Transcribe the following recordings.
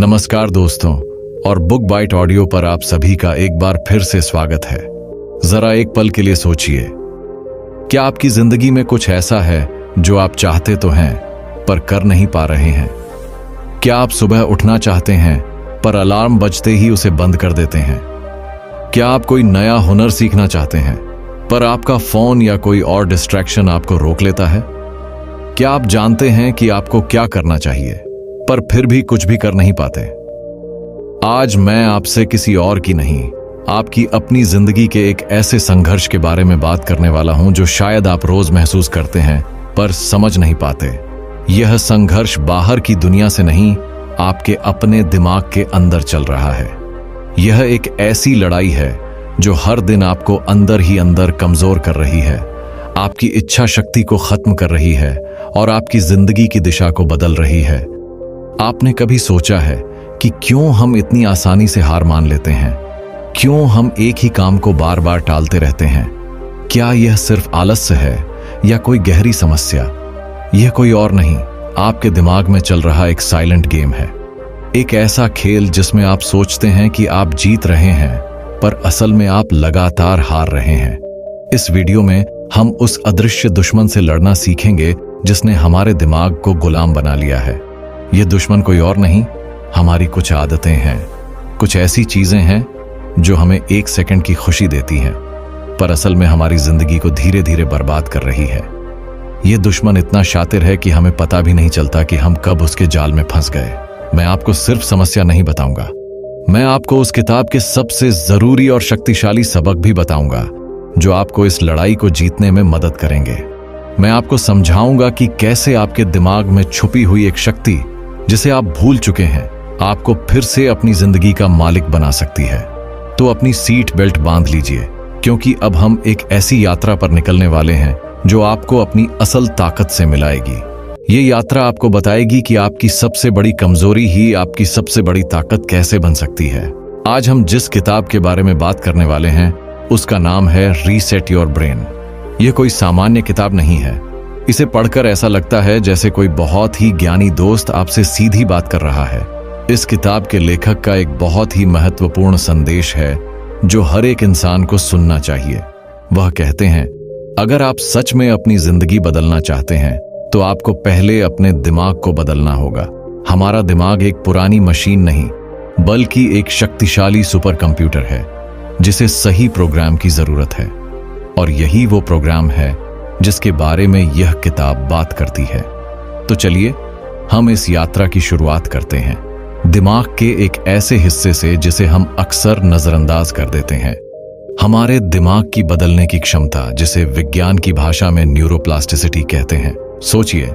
नमस्कार दोस्तों, और बुक बाइट ऑडियो पर आप सभी का एक बार फिर से स्वागत है। जरा एक पल के लिए सोचिए, क्या आपकी जिंदगी में कुछ ऐसा है जो आप चाहते तो हैं पर कर नहीं पा रहे हैं? क्या आप सुबह उठना चाहते हैं पर अलार्म बजते ही उसे बंद कर देते हैं? क्या आप कोई नया हुनर सीखना चाहते हैं पर आपका फोन या कोई और डिस्ट्रैक्शन आपको रोक लेता है? क्या आप जानते हैं कि आपको क्या करना चाहिए पर फिर भी कुछ भी कर नहीं पाते? आज मैं आपसे किसी और की नहीं, आपकी अपनी जिंदगी के एक ऐसे संघर्ष के बारे में बात करने वाला हूं जो शायद आप रोज महसूस करते हैं पर समझ नहीं पाते। यह संघर्ष बाहर की दुनिया से नहीं, आपके अपने दिमाग के अंदर चल रहा है। यह एक ऐसी लड़ाई है जो हर दिन आपको अंदर ही अंदर कमजोर कर रही है, आपकी इच्छा शक्ति को खत्म कर रही है और आपकी जिंदगी की दिशा को बदल रही है। आपने कभी सोचा है कि क्यों हम इतनी आसानी से हार मान लेते हैं? क्यों हम एक ही काम को बार बार टालते रहते हैं? क्या यह सिर्फ आलस्य है या कोई गहरी समस्या? यह कोई और नहीं, आपके दिमाग में चल रहा एक साइलेंट गेम है। एक ऐसा खेल जिसमें आप सोचते हैं कि आप जीत रहे हैं पर असल में आप लगातार हार रहे हैं। इस वीडियो में हम उस अदृश्य दुश्मन से लड़ना सीखेंगे जिसने हमारे दिमाग को गुलाम बना लिया है। यह दुश्मन कोई और नहीं, हमारी कुछ आदतें हैं, कुछ ऐसी चीजें हैं जो हमें एक सेकंड की खुशी देती हैं पर असल में हमारी जिंदगी को धीरे धीरे बर्बाद कर रही है। यह दुश्मन इतना शातिर है कि हमें पता भी नहीं चलता कि हम कब उसके जाल में फंस गए। मैं आपको सिर्फ समस्या नहीं बताऊंगा, मैं आपको उस किताब के सबसे जरूरी और शक्तिशाली सबक भी बताऊंगा जो आपको इस लड़ाई को जीतने में मदद करेंगे। मैं आपको समझाऊंगा कि कैसे आपके दिमाग में छुपी हुई एक शक्ति जिसे आप भूल चुके हैं आपको फिर से अपनी जिंदगी का मालिक बना सकती है। तो अपनी सीट बेल्ट बांध लीजिए, क्योंकि अब हम एक ऐसी यात्रा पर निकलने वाले हैं जो आपको अपनी असल ताकत से मिलाएगी। ये यात्रा आपको बताएगी कि आपकी सबसे बड़ी कमजोरी ही आपकी सबसे बड़ी ताकत कैसे बन सकती है। आज हम जिस किताब के बारे में बात करने वाले हैं उसका नाम है रीसेट योर ब्रेन। यह कोई सामान्य किताब नहीं है। इसे पढ़कर ऐसा लगता है जैसे कोई बहुत ही ज्ञानी दोस्त आपसे सीधी बात कर रहा है। इस किताब के लेखक का एक बहुत ही महत्वपूर्ण संदेश है जो हर एक इंसान को सुनना चाहिए। वह कहते हैं, अगर आप सच में अपनी जिंदगी बदलना चाहते हैं तो आपको पहले अपने दिमाग को बदलना होगा। हमारा दिमाग एक पुरानी मशीन नहीं बल्कि एक शक्तिशाली सुपर कंप्यूटर है जिसे सही प्रोग्राम की जरूरत है, और यही वो प्रोग्राम है जिसके बारे में यह किताब बात करती है। तो चलिए हम इस यात्रा की शुरुआत करते हैं, दिमाग के एक ऐसे हिस्से से जिसे हम अक्सर नजरअंदाज कर देते हैं। हमारे दिमाग की बदलने की क्षमता, जिसे विज्ञान की भाषा में न्यूरोप्लास्टिसिटी कहते हैं। सोचिए,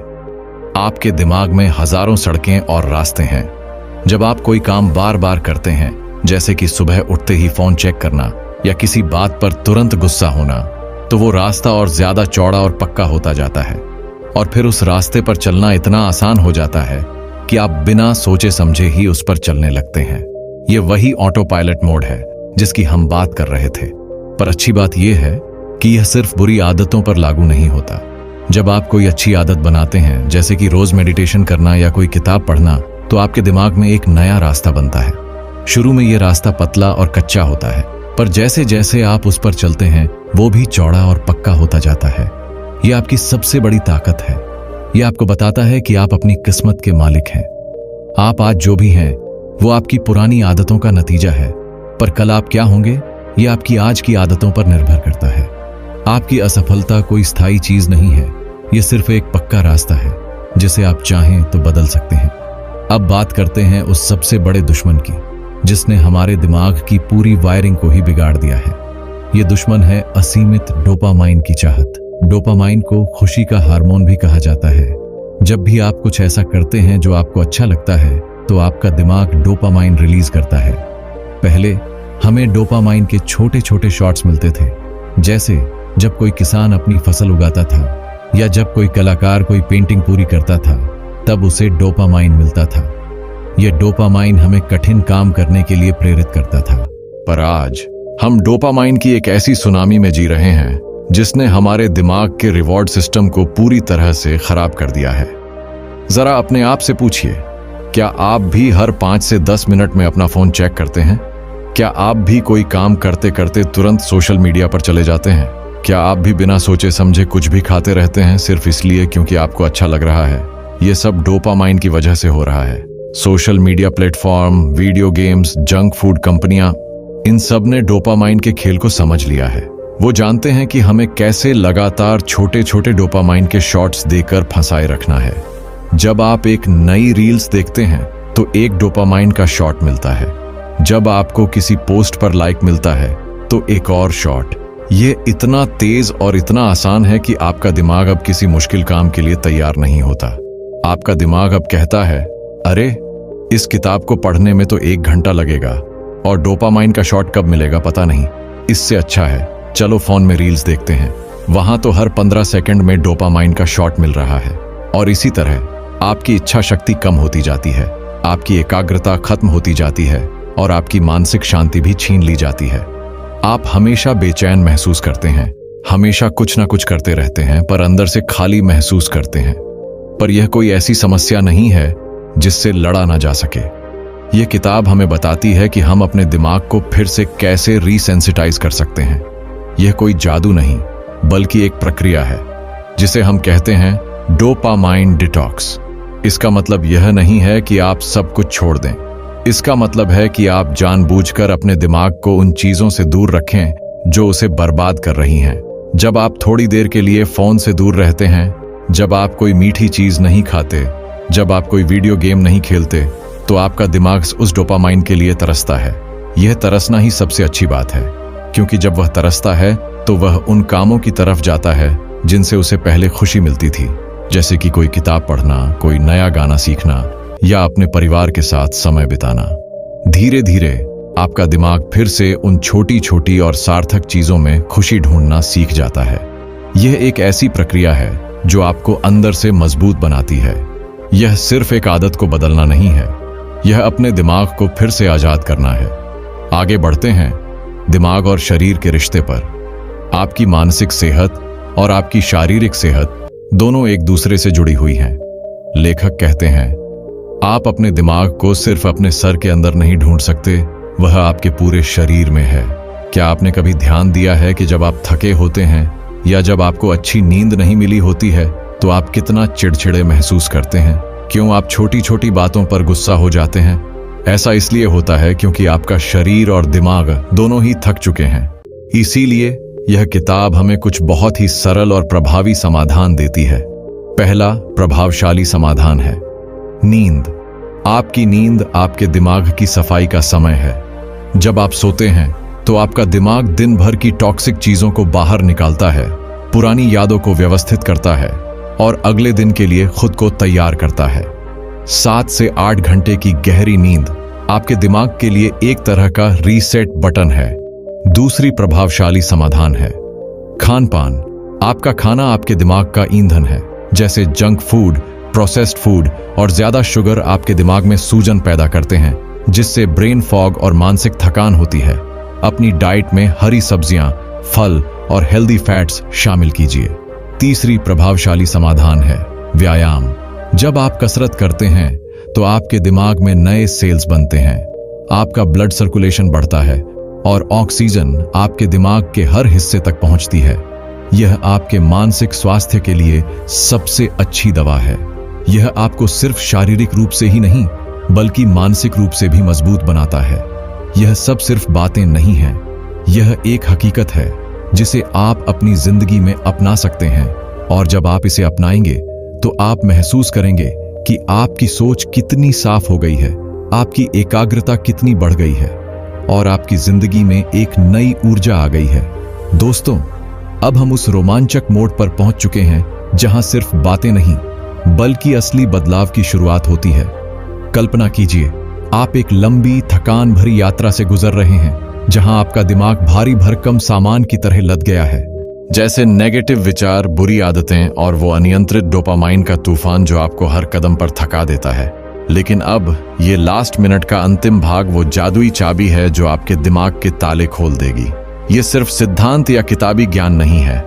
आपके दिमाग में हजारों सड़कें और रास्ते हैं। जब आप कोई काम बार बार करते हैं, जैसे कि सुबह उठते ही फोन चेक करना या किसी बात पर तुरंत गुस्सा होना, तो वो रास्ता और ज्यादा चौड़ा और पक्का होता जाता है, और फिर उस रास्ते पर चलना इतना आसान हो जाता है कि आप बिना सोचे समझे ही उस पर चलने लगते हैं। ये वही ऑटो पायलट मोड है जिसकी हम बात कर रहे थे। पर अच्छी बात यह है कि यह सिर्फ बुरी आदतों पर लागू नहीं होता। जब आप कोई अच्छी आदत बनाते हैं, जैसे कि रोज मेडिटेशन करना या कोई किताब पढ़ना, तो आपके दिमाग में एक नया रास्ता बनता है। शुरू में यह रास्ता पतला और कच्चा होता है, पर जैसे जैसे आप उस पर चलते हैं वो भी चौड़ा और पक्का होता जाता है। यह आपकी सबसे बड़ी ताकत है। यह आपको बताता है कि आप अपनी किस्मत के मालिक हैं। आप आज जो भी हैं वो आपकी पुरानी आदतों का नतीजा है, पर कल आप क्या होंगे यह आपकी आज की आदतों पर निर्भर करता है। आपकी असफलता कोई स्थायी चीज नहीं है, यह सिर्फ एक पक्का रास्ता है जिसे आप चाहें तो बदल सकते हैं। अब बात करते हैं उस सबसे बड़े दुश्मन की जिसने हमारे दिमाग की पूरी वायरिंग को ही बिगाड़ दिया है। यह दुश्मन है असीमित डोपामाइन की चाहत। डोपामाइन को खुशी का हार्मोन भी कहा जाता है। जब भी आप कुछ ऐसा करते हैं जो आपको अच्छा लगता है तो आपका दिमाग डोपामाइन रिलीज करता है। पहले हमें डोपामाइन के छोटे छोटे शॉट्स मिलते थे, जैसे जब कोई किसान अपनी फसल उगाता था या जब कोई कलाकार कोई पेंटिंग पूरी करता था, तब उसे डोपामाइन मिलता था। यह डोपामाइन हमें कठिन काम करने के लिए प्रेरित करता था। पर आज हम डोपामाइन की एक ऐसी सुनामी में जी रहे हैं जिसने हमारे दिमाग के रिवॉर्ड सिस्टम को पूरी तरह से खराब कर दिया है। जरा अपने आप से पूछिए, क्या आप भी हर 5 से 10 मिनट में अपना फोन चेक करते हैं? क्या आप भी कोई काम करते करते तुरंत सोशल मीडिया पर चले जाते हैं? क्या आप भी बिना सोचे समझे कुछ भी खाते रहते हैं सिर्फ इसलिए क्योंकि आपको अच्छा लग रहा है? ये सब डोपामाइन की वजह से हो रहा है। Social media platform, video games, junk food कंपनियां, इन सब ने डोपामाइन के खेल को समझ लिया है। वो जानते हैं कि हमें कैसे लगातार छोटे छोटे डोपामाइन के शॉट्स देकर फंसाए रखना है। जब आप एक नई रील्स देखते हैं तो एक डोपामाइन का शॉट मिलता है। जब आपको किसी पोस्ट पर लाइक मिलता है तो एक और शॉट। ये इतना तेज और इतना आसान है कि आपका दिमाग अब किसी मुश्किल काम के लिए तैयार नहीं होता। आपका दिमाग अब कहता है, अरे इस किताब को पढ़ने में तो 1 घंटा लगेगा और डोपामाइन का शॉट कब मिलेगा पता नहीं। इससे अच्छा है चलो फोन में रील्स देखते हैं, वहां तो हर 15 सेकंड में डोपामाइन का शॉट मिल रहा है। और इसी तरह आपकी इच्छा शक्ति कम होती जाती है, आपकी एकाग्रता खत्म होती जाती है और आपकी मानसिक शांति भी छीन ली जाती है। आप हमेशा बेचैन महसूस करते हैं, हमेशा कुछ ना कुछ करते रहते हैं पर अंदर से खाली महसूस करते हैं। पर यह कोई ऐसी समस्या नहीं है जिससे लड़ा ना जा सके। यह किताब हमें बताती है कि हम अपने दिमाग को फिर से कैसे रीसेंसिटाइज कर सकते हैं। यह कोई जादू नहीं बल्कि एक प्रक्रिया है जिसे हम कहते हैं डोपामाइन डिटॉक्स। इसका मतलब यह नहीं है कि आप सब कुछ छोड़ दें। इसका मतलब है कि आप जानबूझकर अपने दिमाग को उन चीजों से दूर रखें जो उसे बर्बाद कर रही हैं। जब आप थोड़ी देर के लिए फोन से दूर रहते हैं, जब आप कोई मीठी चीज नहीं खाते, जब आप कोई वीडियो गेम नहीं खेलते, तो आपका दिमाग उस डोपामाइन के लिए तरसता है। यह तरसना ही सबसे अच्छी बात है, क्योंकि जब वह तरसता है तो वह उन कामों की तरफ जाता है जिनसे उसे पहले खुशी मिलती थी, जैसे कि कोई किताब पढ़ना, कोई नया गाना सीखना या अपने परिवार के साथ समय बिताना। धीरे धीरे आपका दिमाग फिर से उन छोटी छोटी और सार्थक चीजों में खुशी ढूंढना सीख जाता है। यह एक ऐसी प्रक्रिया है जो आपको अंदर से मजबूत बनाती है। यह सिर्फ एक आदत को बदलना नहीं है, यह अपने दिमाग को फिर से आजाद करना है। आगे बढ़ते हैं दिमाग और शरीर के रिश्ते पर। आपकी मानसिक सेहत और आपकी शारीरिक सेहत दोनों एक दूसरे से जुड़ी हुई हैं। लेखक कहते हैं, आप अपने दिमाग को सिर्फ अपने सर के अंदर नहीं ढूंढ सकते, वह आपके पूरे शरीर में है। क्या आपने कभी ध्यान दिया है कि जब आप थके होते हैं या जब आपको अच्छी नींद नहीं मिली होती है तो आप कितना चिड़चिड़े महसूस करते हैं? क्यों आप छोटी छोटी बातों पर गुस्सा हो जाते हैं? ऐसा इसलिए होता है क्योंकि आपका शरीर और दिमाग दोनों ही थक चुके हैं। इसीलिए यह किताब हमें कुछ बहुत ही सरल और प्रभावी समाधान देती है। पहला प्रभावशाली समाधान है नींद। आपकी नींद आपके दिमाग की सफाई का समय है। जब आप सोते हैं तो आपका दिमाग दिन भर की टॉक्सिक चीजों को बाहर निकालता है, पुरानी यादों को व्यवस्थित करता है और अगले दिन के लिए खुद को तैयार करता है। 7 से 8 घंटे की गहरी नींद आपके दिमाग के लिए एक तरह का रीसेट बटन है। दूसरी प्रभावशाली समाधान है खान पान। आपका खाना आपके दिमाग का ईंधन है। जैसे जंक फूड, प्रोसेस्ड फूड और ज्यादा शुगर आपके दिमाग में सूजन पैदा करते हैं, जिससे ब्रेन फॉग और मानसिक थकान होती है। अपनी डाइट में हरी सब्जियां, फल और हेल्दी फैट्स शामिल कीजिए। तीसरी प्रभावशाली समाधान है व्यायाम। जब आप कसरत करते हैं तो आपके दिमाग में नए सेल्स बनते हैं, आपका ब्लड सर्कुलेशन बढ़ता है और ऑक्सीजन आपके दिमाग के हर हिस्से तक पहुंचती है। यह आपके मानसिक स्वास्थ्य के लिए सबसे अच्छी दवा है। यह आपको सिर्फ शारीरिक रूप से ही नहीं बल्कि मानसिक रूप से भी मजबूत बनाता है। यह सब सिर्फ बातें नहीं हैं, यह एक हकीकत है जिसे आप अपनी जिंदगी में अपना सकते हैं। और जब आप इसे अपनाएंगे तो आप महसूस करेंगे कि आपकी सोच कितनी साफ हो गई है, आपकी एकाग्रता कितनी बढ़ गई है और आपकी जिंदगी में एक नई ऊर्जा आ गई है। दोस्तों, अब हम उस रोमांचक मोड़ पर पहुंच चुके हैं जहां सिर्फ बातें नहीं बल्कि असली बदलाव की शुरुआत होती है। कल्पना कीजिए, आप एक लंबी थकान भरी यात्रा से गुजर रहे हैं जहां आपका दिमाग भारी भरकम सामान की तरह लद गया है, जैसे नेगेटिव विचार, बुरी आदतें और वो अनियंत्रित डोपामाइन का तूफान जो आपको हर कदम पर थका देता है। लेकिन अब ये लास्ट मिनट का अंतिम भाग वो जादुई चाबी है जो आपके दिमाग के ताले खोल देगी। ये सिर्फ सिद्धांत या किताबी ज्ञान नहीं है,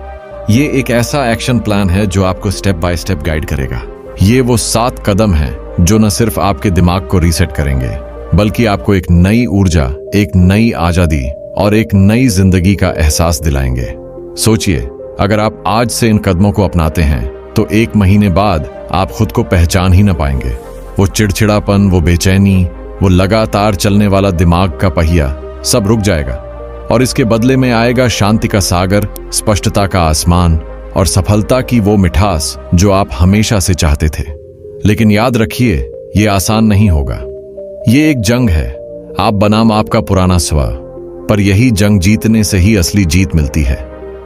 ये एक ऐसा एक्शन प्लान है जो आपको स्टेप बाय स्टेप गाइड करेगा। ये वो 7 कदम हैं जो न सिर्फ आपके दिमाग को रीसेट करेंगे, बल्कि आपको एक नई ऊर्जा, एक नई आजादी और एक नई जिंदगी का एहसास दिलाएंगे। सोचिए, अगर आप आज से इन कदमों को अपनाते हैं तो 1 महीने बाद आप खुद को पहचान ही न पाएंगे। वो चिड़चिड़ापन, वो बेचैनी, वो लगातार चलने वाला दिमाग का पहिया सब रुक जाएगा और इसके बदले में आएगा शांति का सागर, स्पष्टता का आसमान और सफलता की वो मिठास जो आप हमेशा से चाहते थे। लेकिन याद रखिए, ये आसान नहीं होगा। ये एक जंग है, आप बनाम आपका पुराना स्व, पर यही जंग जीतने से ही असली जीत मिलती है।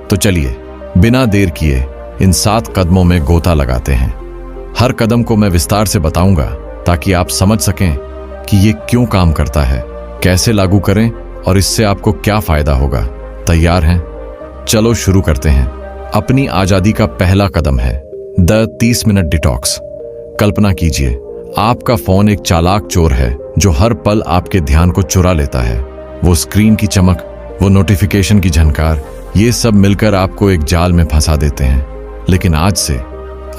तो चलिए, बिना देर किए इन 7 कदमों में गोता लगाते हैं। हर कदम को मैं विस्तार से बताऊंगा ताकि आप समझ सकें कि ये क्यों काम करता है, कैसे लागू करें और इससे आपको क्या फायदा होगा। तैयार हैं? चलो शुरू करते हैं। अपनी आजादी का पहला कदम है द 30 मिनट डिटॉक्स। कल्पना कीजिए, आपका फोन एक चालाक चोर है जो हर पल आपके ध्यान को चुरा लेता है। वो स्क्रीन की चमक, वो नोटिफिकेशन की झनकार, ये सब मिलकर आपको एक जाल में फंसा देते हैं। लेकिन आज से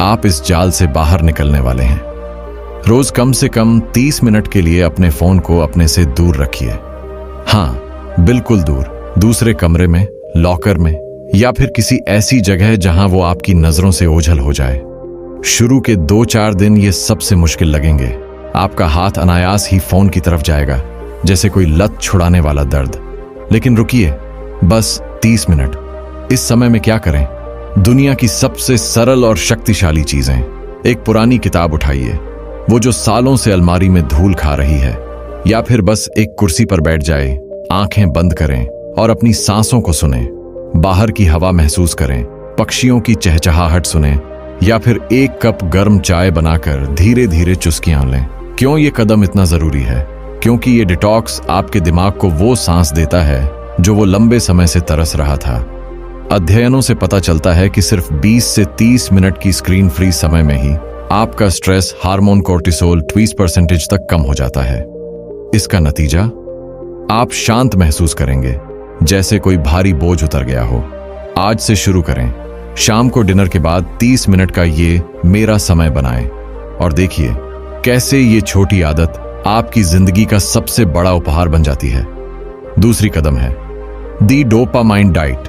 आप इस जाल से बाहर निकलने वाले हैं। रोज कम से कम 30 मिनट के लिए अपने फोन को अपने से दूर रखिए। हाँ, बिल्कुल दूर, दूसरे कमरे में, लॉकर में या फिर किसी ऐसी जगह जहां वो आपकी नजरों से ओझल हो जाए। शुरू के 2-4 दिन ये सबसे मुश्किल लगेंगे। आपका हाथ अनायास ही फोन की तरफ जाएगा, जैसे कोई लत छुड़ाने वाला दर्द। लेकिन रुकिए, बस 30 मिनट। इस समय में क्या करें? दुनिया की सबसे सरल और शक्तिशाली चीजें। एक पुरानी किताब उठाइए, वो जो सालों से अलमारी में धूल खा रही है, या फिर बस एक कुर्सी पर बैठ जाए, आंखें बंद करें और अपनी सांसों को सुनें। बाहर की हवा महसूस करें, पक्षियों की चहचहाहट सुनें, या फिर एक कप गर्म चाय बनाकर धीरे धीरे चुस्कियां लें। क्यों ये कदम इतना जरूरी है? क्योंकि ये डिटॉक्स आपके दिमाग को वो सांस देता है जो वो लंबे समय से तरस रहा था। अध्ययनों से पता चलता है कि सिर्फ 20 से 30 मिनट की स्क्रीन फ्री समय में ही आपका स्ट्रेस हार्मोन कोर्टिसोल 20% तक कम हो जाता है। इसका नतीजा, आप शांत महसूस करेंगे, जैसे कोई भारी बोझ उतर गया हो। आज से शुरू करें। शाम को डिनर के बाद 30 मिनट का ये मेरा समय बनाएं और देखिए कैसे ये छोटी आदत आपकी जिंदगी का सबसे बड़ा उपहार बन जाती है। दूसरी कदम है दी डोपामाइन डाइट,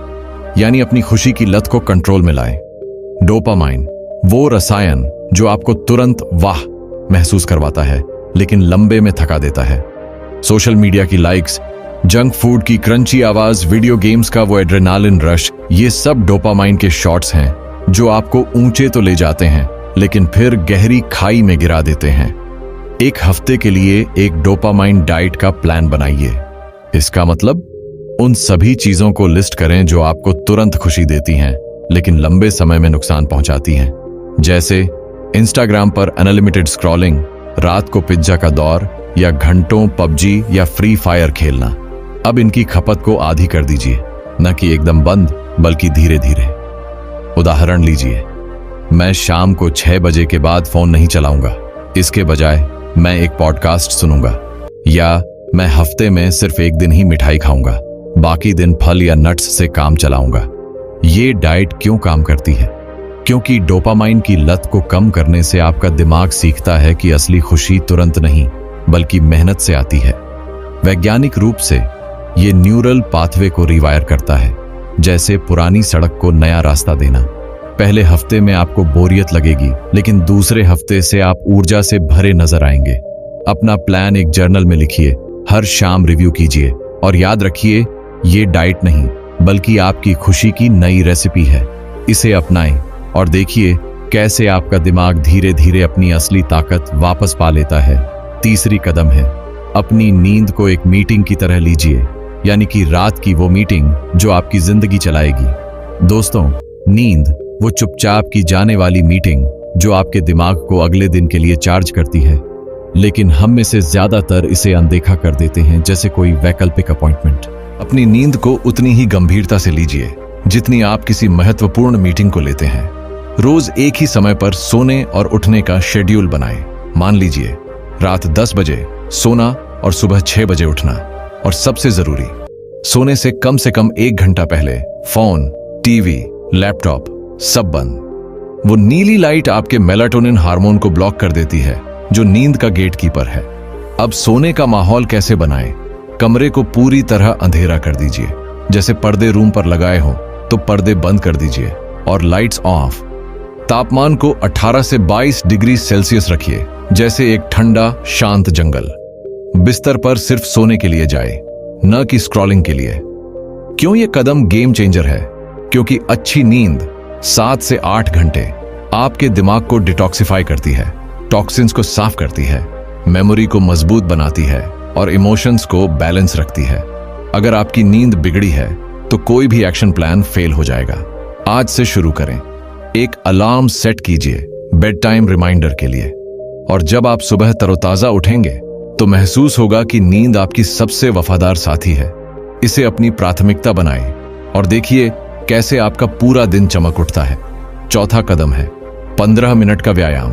यानी अपनी खुशी की लत को कंट्रोल में लाएं। डोपामाइन वो रसायन जो आपको तुरंत वाह महसूस करवाता है, लेकिन लंबे में थका देता है। सोशल मीडिया की लाइक्स, जंक फूड की क्रंची आवाज, वीडियो गेम्स का वो एड्रेनालिन रश, ये सब डोपामाइन के शॉट्स हैं जो आपको ऊंचे तो ले जाते हैं लेकिन फिर गहरी खाई में गिरा देते हैं। एक हफ्ते के लिए एक डोपामाइन डाइट का प्लान बनाइए। इसका मतलब, उन सभी चीजों को लिस्ट करें जो आपको तुरंत खुशी देती हैं लेकिन लंबे समय में नुकसान पहुंचाती हैं। जैसे इंस्टाग्राम पर अनलिमिटेड स्क्रॉलिंग, रात को पिज्जा का दौर या घंटों पबजी या फ्री फायर खेलना। अब इनकी खपत को आधी कर दीजिए, न कि एकदम बंद, बल्कि धीरे धीरे। उदाहरण लीजिए, मैं शाम को 6 बजे के बाद फोन नहीं चलाऊंगा, इसके बजाय मैं एक पॉडकास्ट सुनूंगा, या मैं हफ्ते में सिर्फ 1 दिन ही मिठाई खाऊंगा, बाकी दिन फल या नट्स से काम चलाऊंगा। ये डाइट क्यों काम करती है? क्योंकि डोपामाइन की लत को कम करने से आपका दिमाग सीखता है कि असली खुशी तुरंत नहीं बल्कि मेहनत से आती है। वैज्ञानिक रूप से ये न्यूरल पाथवे को रिवायर करता है, जैसे पुरानी सड़क को नया रास्ता देना। पहले हफ्ते में आपको बोरियत लगेगी, लेकिन दूसरे हफ्ते से आप ऊर्जा से भरे नजर आएंगे। अपना प्लान एक जर्नल में लिखिए, हर शाम रिव्यू कीजिए और याद रखिए, ये डाइट नहीं बल्कि आपकी खुशी की नई रेसिपी है। इसे अपनाएं और देखिए कैसे आपका दिमाग धीरे धीरे अपनी असली ताकत वापस पा लेता है। तीसरी कदम है, अपनी नींद को एक मीटिंग की तरह लीजिए, यानी कि रात की वो मीटिंग जो आपकी जिंदगी चलाएगी। दोस्तों, नींद वो चुपचाप की जाने वाली मीटिंग जो आपके दिमाग को अगले दिन के लिए चार्ज करती है, लेकिन हम में से ज्यादातर इसे अनदेखा कर देते हैं, जैसे कोई वैकल्पिक अपॉइंटमेंट। अपनी नींद को उतनी ही गंभीरता से लीजिए जितनी आप किसी महत्वपूर्ण मीटिंग को लेते हैं। रोज एक ही समय पर सोने और उठने का शेड्यूल बनाएं। मान लीजिए रात 10 बजे सोना और सुबह 6 बजे उठना। और सबसे जरूरी, सोने से कम 1 घंटा पहले फोन, टीवी, लैपटॉप सब बंद। वो नीली लाइट आपके मेलाटोनिन हार्मोन को ब्लॉक कर देती है, जो नींद का गेटकीपर है। अब सोने का माहौल कैसे बनाएं? कमरे को पूरी तरह अंधेरा कर दीजिए। जैसे पर्दे रूम पर लगाए हों तो पर्दे बंद कर दीजिए और लाइट्स ऑफ। तापमान को 18 से 22 डिग्री सेल्सियस रखिए, जैसे एक ठंडा शांत जंगल। बिस्तर पर सिर्फ सोने के लिए जाए, न कि स्क्रॉलिंग के लिए। क्यों ये कदम गेम चेंजर है? क्योंकि अच्छी नींद 7 से 8 घंटे आपके दिमाग को डिटॉक्सिफाई करती है, टॉक्सिन्स को साफ करती है, मेमोरी को मजबूत बनाती है और इमोशंस को बैलेंस रखती है। अगर आपकी नींद बिगड़ी है तो कोई भी एक्शन प्लान फेल हो जाएगा। आज से शुरू करें। एक अलार्म सेट कीजिए बेड टाइम रिमाइंडर के लिए, और जब आप सुबह तरोताजा उठेंगे तो महसूस होगा कि नींद आपकी सबसे वफादार साथी है। इसे अपनी प्राथमिकता बनाएं और देखिए कैसे आपका पूरा दिन चमक उठता है। चौथा कदम है 15 मिनट का व्यायाम।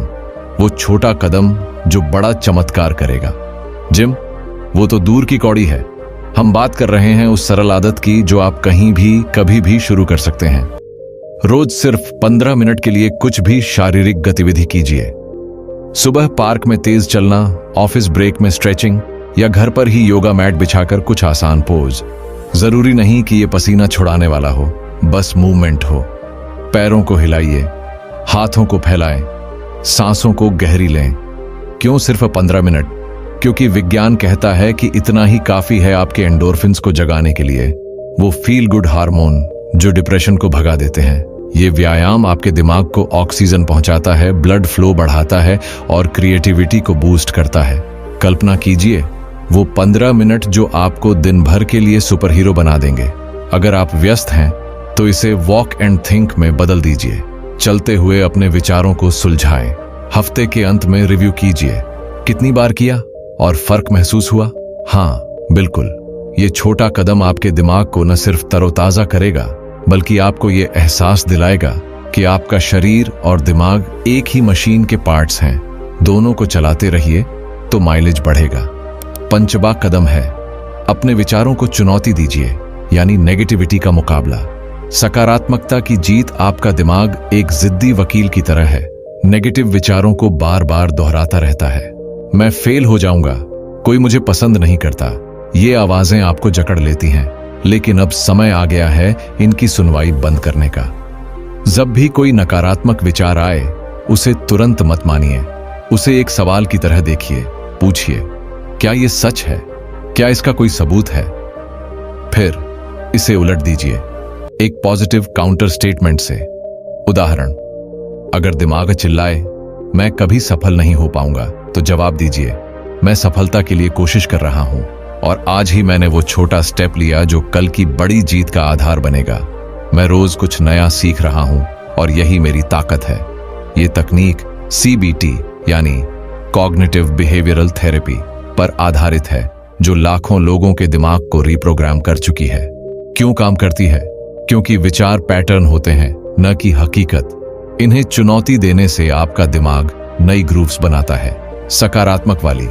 वो छोटा कदम जो बड़ा चमत्कार करेगा। जिम वो तो दूर की कौड़ी है, हम बात कर रहे हैं उस सरल आदत की जो आप कहीं भी कभी भी शुरू कर सकते हैं। रोज सिर्फ 15 मिनट के लिए कुछ भी शारीरिक गतिविधि कीजिए। सुबह पार्क में तेज चलना, ऑफिस ब्रेक में स्ट्रेचिंग या घर पर ही योगा मैट बिछाकर कुछ आसान पोज। जरूरी नहीं कि यह पसीना छुड़ाने वाला हो, बस मूवमेंट हो। पैरों को हिलाइए, हाथों को फैलाएं, सांसों को गहरी लें। क्यों सिर्फ 15 मिनट? क्योंकि विज्ञान कहता है कि इतना ही काफी है आपके एंडोर्फिन्स को जगाने के लिए, वो फील गुड हार्मोन जो डिप्रेशन को भगा देते हैं। ये व्यायाम आपके दिमाग को ऑक्सीजन पहुंचाता है, ब्लड फ्लो बढ़ाता है और क्रिएटिविटी को बूस्ट करता है। कल्पना कीजिए वो 15 मिनट जो आपको दिन भर के लिए सुपर हीरो बना देंगे। अगर आप व्यस्त हैं तो इसे वॉक एंड थिंक में बदल दीजिए। चलते हुए अपने विचारों को सुलझाएं। हफ्ते के अंत में रिव्यू कीजिए, कितनी बार किया और फर्क महसूस हुआ? हाँ, बिल्कुल। ये छोटा कदम आपके दिमाग को न सिर्फ तरोताजा करेगा, बल्कि आपको ये एहसास दिलाएगा कि आपका शरीर और दिमाग एक ही मशीन के पार्ट्स हैं। दोनों को चलाते रहिए तो माइलेज बढ़ेगा। पंचवा कदम है अपने विचारों को चुनौती दीजिए, यानी नेगेटिविटी का मुकाबला। सकारात्मकता की जीत। आपका दिमाग एक जिद्दी वकील की तरह है, नेगेटिव विचारों को बार बार दोहराता रहता है। मैं फेल हो जाऊंगा, कोई मुझे पसंद नहीं करता, ये आवाजें आपको जकड़ लेती हैं। लेकिन अब समय आ गया है इनकी सुनवाई बंद करने का। जब भी कोई नकारात्मक विचार आए उसे तुरंत मत मानिए। उसे एक सवाल की तरह देखिए, पूछिए क्या ये सच है, क्या इसका कोई सबूत है? फिर इसे उलट दीजिए एक पॉजिटिव काउंटर स्टेटमेंट से। उदाहरण, अगर दिमाग चिल्लाए मैं कभी सफल नहीं हो पाऊंगा, तो जवाब दीजिए मैं सफलता के लिए कोशिश कर रहा हूं और आज ही मैंने वो छोटा स्टेप लिया जो कल की बड़ी जीत का आधार बनेगा। मैं रोज कुछ नया सीख रहा हूं और यही मेरी ताकत है। ये तकनीक CBT यानी कॉग्निटिव बिहेवियरल थेरेपी पर आधारित है, जो लाखों लोगों के दिमाग को रिप्रोग्राम कर चुकी है। क्यों काम करती है? क्योंकि विचार पैटर्न होते हैं, न कि हकीकत। इन्हें चुनौती देने से आपका दिमाग नई ग्रूव्स बनाता है, सकारात्मक वाली।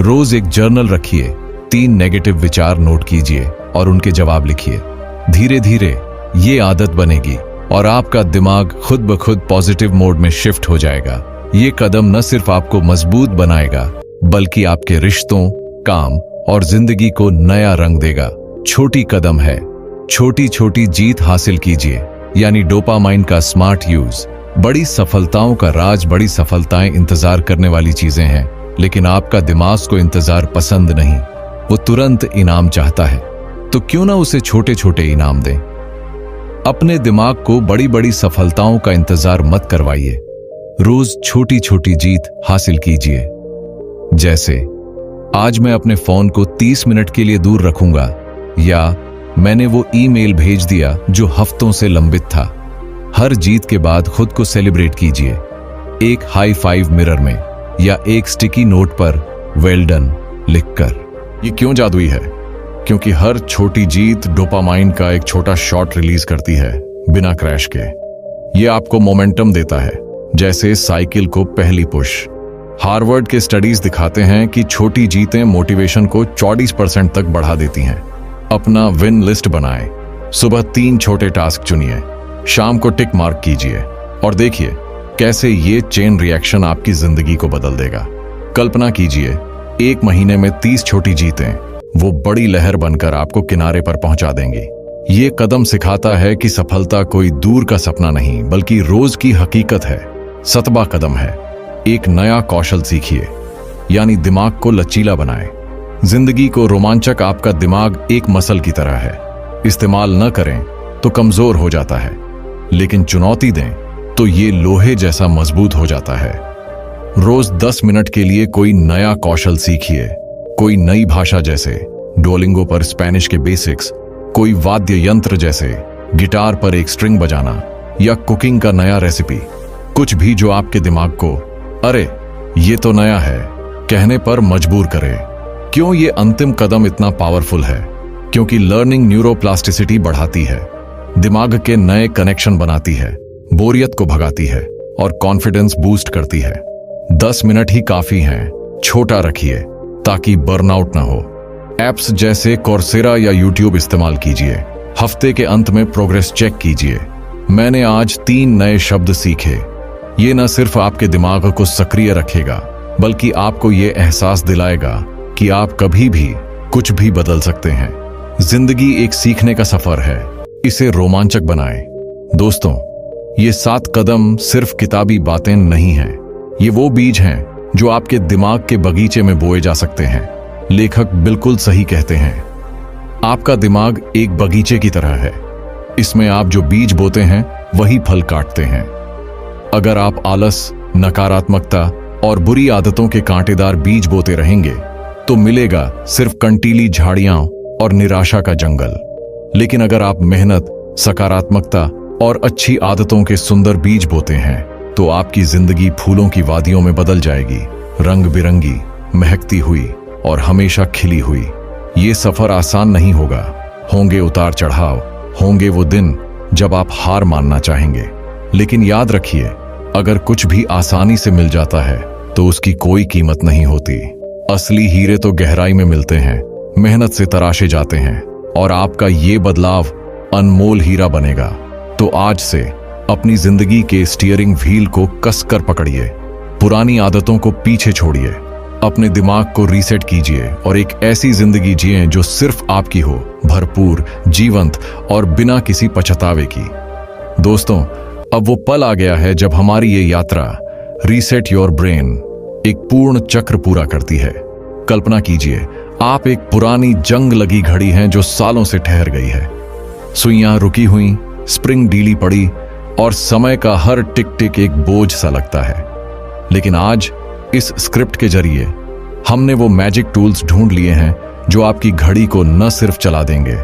रोज एक जर्नल रखिए, 3 नेगेटिव विचार नोट कीजिए और उनके जवाब लिखिए। धीरे धीरे ये आदत बनेगी और आपका दिमाग खुद ब खुद पॉजिटिव मोड में शिफ्ट हो जाएगा। ये कदम न सिर्फ आपको मजबूत बनाएगा, बल्कि आपके रिश्तों, काम और जिंदगी को नया रंग देगा। छोटी कदम है, छोटी छोटी जीत हासिल कीजिए, यानी डोपामाइन का स्मार्ट यूज। बड़ी सफलताओं का राज, बड़ी सफलताएं इंतजार करने वाली चीजें हैं, लेकिन आपका दिमाग को इंतजार पसंद नहीं, वो तुरंत इनाम चाहता है। तो क्यों ना उसे छोटे छोटे इनाम दें। अपने दिमाग को बड़ी बड़ी सफलताओं का इंतजार मत करवाइए, रोज छोटी छोटी जीत हासिल कीजिए। जैसे आज मैं अपने फोन को 30 मिनट के लिए दूर रखूंगा, या मैंने वो ईमेल भेज दिया जो हफ्तों से लंबित था। हर जीत के बाद खुद को सेलिब्रेट कीजिए, एक हाई फाइव मिरर में या एक स्टिकी नोट पर वेल डन लिखकर। ये क्यों जादुई है? क्योंकि हर छोटी जीत डोपामाइन का एक छोटा शॉट रिलीज करती है, बिना क्रैश के। ये आपको मोमेंटम देता है, जैसे साइकिल को पहली पुश। हार्वर्ड के स्टडीज दिखाते हैं कि छोटी जीतें मोटिवेशन को 40% तक बढ़ा देती हैं। अपना विन लिस्ट बनाएं। सुबह 3 छोटे टास्क चुनिए, शाम को टिक मार्क कीजिए और देखिए कैसे ये चेन रिएक्शन आपकी जिंदगी को बदल देगा। कल्पना कीजिए, 1 महीने में 30 छोटी जीतें वो बड़ी लहर बनकर आपको किनारे पर पहुंचा देंगी। ये कदम सिखाता है कि सफलता कोई दूर का सपना नहीं बल्कि रोज की हकीकत है। 7वां कदम है, एक नया कौशल सीखिए, यानी दिमाग को लचीला बनाएं। जिंदगी को रोमांचक आपका दिमाग एक मसल की तरह है। इस्तेमाल न करें तो कमजोर हो जाता है, लेकिन चुनौती दें तो ये लोहे जैसा मजबूत हो जाता है। रोज 10 मिनट के लिए कोई नया कौशल सीखिए, कोई नई भाषा जैसे डुओलिंगो पर स्पेनिश के बेसिक्स, कोई वाद्य यंत्र जैसे गिटार पर एक स्ट्रिंग बजाना, या कुकिंग का नया रेसिपी। कुछ भी जो आपके दिमाग को अरे ये तो नया है कहने पर मजबूर करे। क्यों ये अंतिम कदम इतना पावरफुल है? क्योंकि लर्निंग न्यूरोप्लास्टिसिटी बढ़ाती है, दिमाग के नए कनेक्शन बनाती है, बोरियत को भगाती है और कॉन्फिडेंस बूस्ट करती है। 10 मिनट ही काफी हैं, छोटा रखिए ताकि बर्नआउट ना हो। एप्स जैसे कोर्सेरा या यूट्यूब इस्तेमाल कीजिए। हफ्ते के अंत में प्रोग्रेस चेक कीजिए। मैंने आज 3 नए शब्द सीखे। ये न सिर्फ आपके दिमाग को सक्रिय रखेगा बल्कि आपको ये एहसास दिलाएगा कि आप कभी भी कुछ भी बदल सकते हैं। जिंदगी एक सीखने का सफर है, इसे रोमांचक बनाएं। दोस्तों, ये 7 कदम सिर्फ किताबी बातें नहीं हैं, ये वो बीज हैं जो आपके दिमाग के बगीचे में बोए जा सकते हैं। लेखक बिल्कुल सही कहते हैं, आपका दिमाग एक बगीचे की तरह है। इसमें आप जो बीज बोते हैं वही फल काटते हैं। अगर आप आलस, नकारात्मकता और बुरी आदतों के कांटेदार बीज बोते रहेंगे तो मिलेगा सिर्फ कंटीली झाड़ियां और निराशा का जंगल। लेकिन अगर आप मेहनत, सकारात्मकता और अच्छी आदतों के सुंदर बीज बोते हैं तो आपकी जिंदगी फूलों की वादियों में बदल जाएगी, रंग बिरंगी, महकती हुई और हमेशा खिली हुई। ये सफर आसान नहीं होगा, होंगे उतार चढ़ाव, होंगे वो दिन जब आप हार मानना चाहेंगे। लेकिन याद रखिए, अगर कुछ भी आसानी से मिल जाता है तो उसकी कोई कीमत नहीं होती। असली हीरे तो गहराई में मिलते हैं, मेहनत से तराशे जाते हैं और आपका ये बदलाव अनमोल हीरा बनेगा। तो आज से अपनी जिंदगी के स्टीयरिंग व्हील को कसकर पकड़िए, पुरानी आदतों को पीछे छोड़िए, अपने दिमाग को रीसेट कीजिए और एक ऐसी जिंदगी जिएं जो सिर्फ आपकी हो, भरपूर, जीवंत और बिना किसी पछतावे की। दोस्तों, अब वो पल आ गया है जब हमारी ये यात्रा रीसेट योर ब्रेन एक पूर्ण चक्र पूरा करती है। कल्पना कीजिए, आप एक पुरानी जंग लगी घड़ी हैं जो सालों से ठहर गई है। सुइयां रुकी हुई, स्प्रिंग ढीली पड़ी और समय का हर टिक टिक एक बोझ सा लगता है। लेकिन आज इस स्क्रिप्ट के जरिए हमने वो मैजिक टूल्स ढूंढ लिए हैं जो आपकी घड़ी को न सिर्फ चला देंगे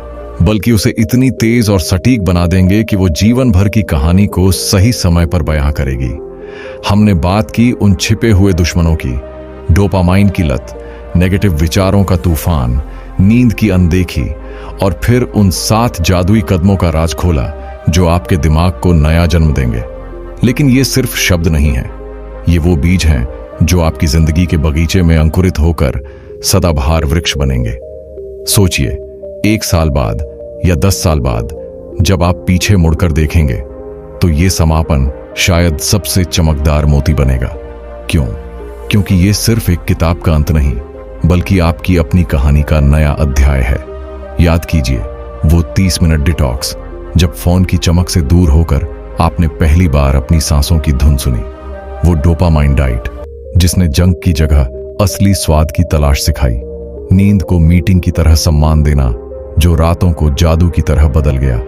बल्कि उसे इतनी तेज और सटीक बना देंगे कि वो जीवन भर की कहानी को सही समय पर बयां करेगी। हमने बात की उन छिपे हुए दुश्मनों की, डोपामाइन की लत, नेगेटिव विचारों का तूफान, नींद की अनदेखी और फिर उन 7 जादुई कदमों का राज खोला जो आपके दिमाग को नया जन्म देंगे। लेकिन ये सिर्फ शब्द नहीं है, ये वो बीज हैं जो आपकी जिंदगी के बगीचे में अंकुरित होकर सदाबहार वृक्ष बनेंगे। सोचिए, 1 साल बाद या 10 साल बाद जब आप पीछे मुड़कर देखेंगे तो ये समापन शायद सबसे चमकदार मोती बनेगा। क्यों? क्योंकि ये सिर्फ एक किताब का अंत नहीं बल्कि आपकी अपनी कहानी का नया अध्याय है। याद कीजिए वो 30 मिनट डिटॉक्स, जब फोन की चमक से दूर होकर आपने पहली बार अपनी सांसों की धुन सुनी। वो डोपामाइन डाइट जिसने जंक की जगह असली स्वाद की तलाश सिखाई। नींद को मीटिंग की तरह सम्मान देना जो रातों को जादू की तरह बदल गया।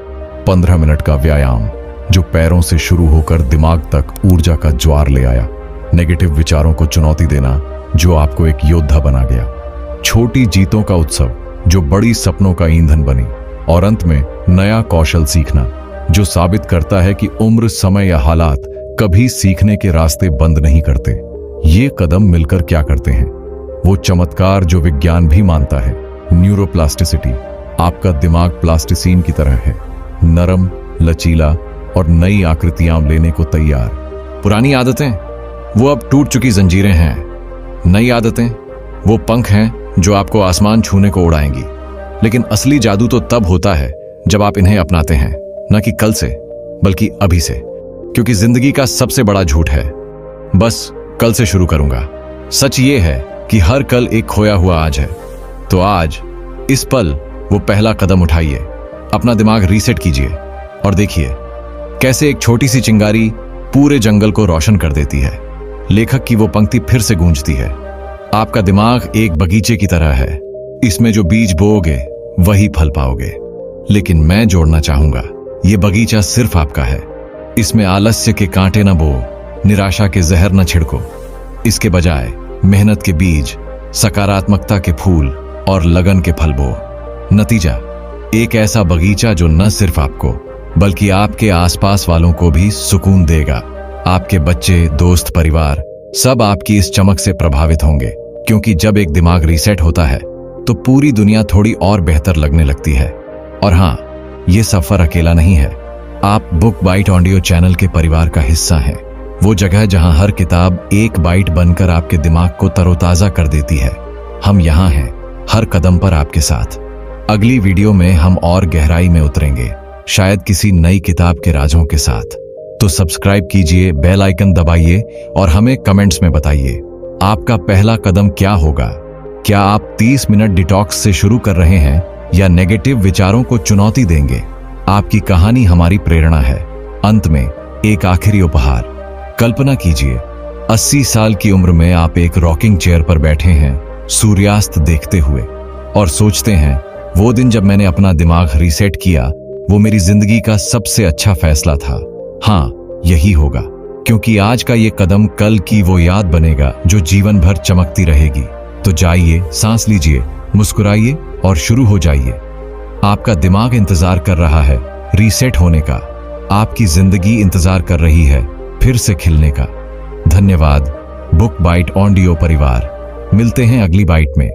15 मिनट का व्यायाम जो पैरों से शुरू होकर दिमाग तक ऊर्जा का ज्वार ले आया। नेगेटिव विचारों को चुनौती देना जो आपको एक योद्धा बना गया। छोटी जीतों का उत्सव जो बड़ी सपनों का ईंधन बनी। और अंत में नया कौशल सीखना जो साबित करता है कि उम्र, समय या हालात कभी सीखने के रास्ते बंद नहीं करते। ये कदम मिलकर क्या करते हैं? वो चमत्कार जो विज्ञान भी मानता है, न्यूरोप्लास्टिसिटी। आपका दिमाग प्लास्टिसीन की तरह है, नरम, लचीला और नई आकृतियां लेने को तैयार। पुरानी आदतें वो अब टूट चुकी जंजीरें हैं, नई आदतें वो पंख हैं जो आपको आसमान छूने को उड़ाएंगी। लेकिन असली जादू तो तब होता है जब आप इन्हें अपनाते हैं, न कि कल से बल्कि अभी से। क्योंकि जिंदगी का सबसे बड़ा झूठ है बस कल से शुरू करूंगा। सच ये है कि हर कल एक खोया हुआ आज है। तो आज इस पल वो पहला कदम उठाइए, अपना दिमाग रीसेट कीजिए और देखिए कैसे एक छोटी सी चिंगारी पूरे जंगल को रोशन कर देती है। लेखक की वो पंक्ति फिर से गूंजती है, आपका दिमाग एक बगीचे की तरह है, इसमें जो बीज बोओगे वही फल पाओगे। लेकिन मैं जोड़ना चाहूंगा, ये बगीचा सिर्फ आपका है। इसमें आलस्य के कांटे न बो, निराशा के जहर न छिड़को। इसके बजाय मेहनत के बीज, सकारात्मकता के फूल और लगन के फल बो। नतीजा एक ऐसा बगीचा जो न सिर्फ आपको बल्कि आपके आसपास वालों को भी सुकून देगा। आपके बच्चे, दोस्त, परिवार सब आपकी इस चमक से प्रभावित होंगे, क्योंकि जब एक दिमाग रीसेट होता है तो पूरी दुनिया थोड़ी और बेहतर लगने लगती है। और हाँ, ये सफर अकेला नहीं है। आप बुक बाइट ऑडियो चैनल के परिवार का हिस्सा हैं। वो जगह जहां हर किताब एक बाइट बनकर आपके दिमाग को तरोताजा कर देती है। हम यहाँ हैं, हर कदम पर आपके साथ। अगली वीडियो में हम और गहराई में उतरेंगे, शायद किसी नई किताब के राजों के साथ। तो सब्सक्राइब कीजिए, बेल आइकन दबाइए और हमें कमेंट्स में बताइए आपका पहला कदम क्या होगा। क्या आप 30 मिनट डिटॉक्स से शुरू कर रहे हैं या नेगेटिव विचारों को चुनौती देंगे? आपकी कहानी हमारी प्रेरणा है। अंत में एक आखिरी उपहार। कल्पना कीजिए 80 साल की उम्र में आप एक रॉकिंग चेयर पर बैठे हैं, सूर्यास्त देखते हुए, और सोचते हैं वो दिन जब मैंने अपना दिमाग रीसेट किया वो मेरी जिंदगी का सबसे अच्छा फैसला था। हाँ, यही होगा, क्योंकि आज का ये कदम कल की वो याद बनेगा जो जीवन भर चमकती रहेगी। तो जाइए, सांस लीजिए, मुस्कुराइए और शुरू हो जाइए। आपका दिमाग इंतजार कर रहा है रीसेट होने का। आपकी जिंदगी इंतजार कर रही है फिर से खिलने का। धन्यवाद बुक बाइट ऑडियो परिवार। मिलते हैं अगली बाइट में।